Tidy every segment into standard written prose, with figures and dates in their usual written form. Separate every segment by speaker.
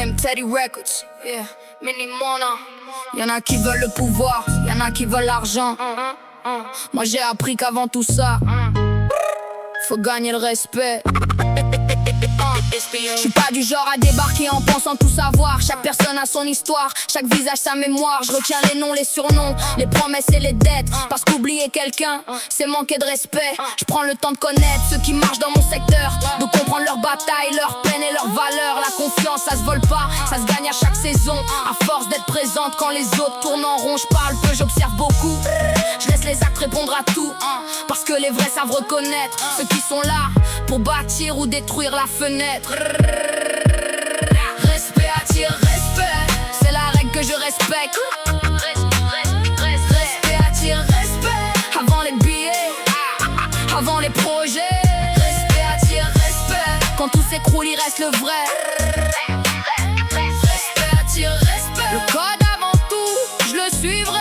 Speaker 1: game, Teddy Records, yeah, Mini Mona. Y'en a qui veulent le pouvoir, y'en a qui veulent l'argent. Moi j'ai appris qu'avant tout ça, faut gagner le respect. J'suis pas du genre à débarquer en pensant tout savoir. Chaque personne a son histoire, chaque visage sa mémoire. Je retiens les noms, les surnoms, les promesses et les dettes. Parce qu'oublier quelqu'un, c'est manquer de respect. Je prends le temps de connaître ceux qui marchent dans mon secteur, de comprendre leurs batailles, leurs peines et leurs valeurs. La confiance, ça se vole pas, ça se gagne à chaque saison. À force d'être présente quand les autres tournent en rond. Je parle peu, j'observe beaucoup. Je laisse les actes répondre à tout, parce que les vrais savent reconnaître ceux qui sont là pour bâtir ou détruire la fenêtre. Respect attire respect, c'est la règle que je respecte. Respect attire respect, avant les billets, avant les projets. Respect attire respect, quand tout s'écroule il reste le vrai. Respect attire respect, le code avant tout, je le suivrai.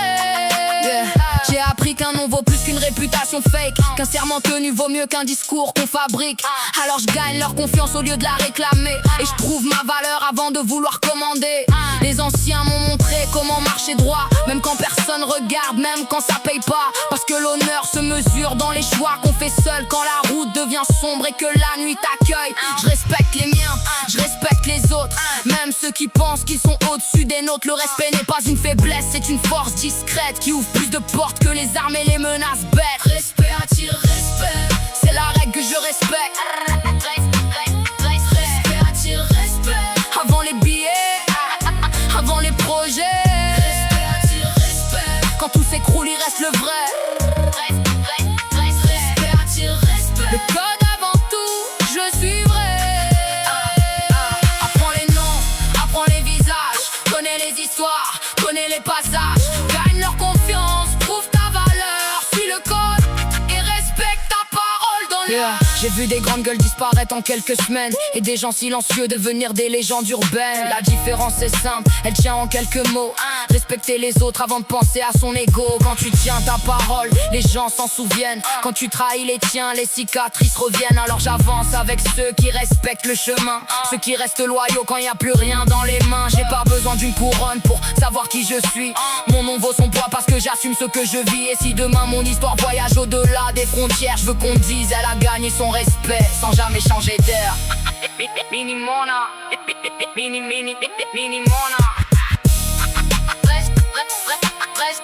Speaker 1: J'ai appris qu'un nom vaut plus qu'une réputation fake, qu'un serment tenu vaut mieux qu'un discours qu'on fabrique. Alors je gagne leur confiance au lieu de la réclamer, et je prouve ma valeur avant de vouloir commander. Les anciens m'ont montré comment marcher droit, même quand personne regarde, même quand ça paye pas. Parce que l'honneur se mesure dans les choix qu'on fait seul, quand la route devient sombre et que la nuit t'accueille. Je respecte les miens, je respecte les autres, même ceux qui pensent qu'ils sont au-dessus des nôtres. Le respect n'est pas une faiblesse, c'est une force discrète qui ouvre plus de portes que les armes et les menaces bêtes. Respect attire respect, c'est la règle que je respecte. Respect attire respect, avant les billets, avant les projets. Respect attire respect, quand tout s'écroule il reste le vrai. Respect attire respect, le code avant tout, je le suivrai. Apprends les noms, apprends les visages, connais les histoires, connais les passages. Gagne leur confiance, prouve ta valeur, suis le code et respecte ta parole dans l'air. J'ai vu des grandes gueules disparaître en quelques semaines, et des gens silencieux devenir des légendes urbaines. La différence est simple, elle tient en quelques mots. Respecter les autres avant de penser à son ego. Quand tu tiens ta parole, les gens s'en souviennent. Quand tu trahis les tiens, les cicatrices reviennent. Alors j'avance avec ceux qui respectent le chemin, ceux qui restent loyaux quand y a plus rien dans les mains. J'ai pas besoin d'une couronne pour savoir qui je suis. Mon nom vaut son poids parce que j'assume ce que je vis. Et si demain mon histoire voyage au-delà des frontières, je veux qu'on dise elle a gagné son respect sans jamais changer d'air. Mini Mona, Mini Mona. Reste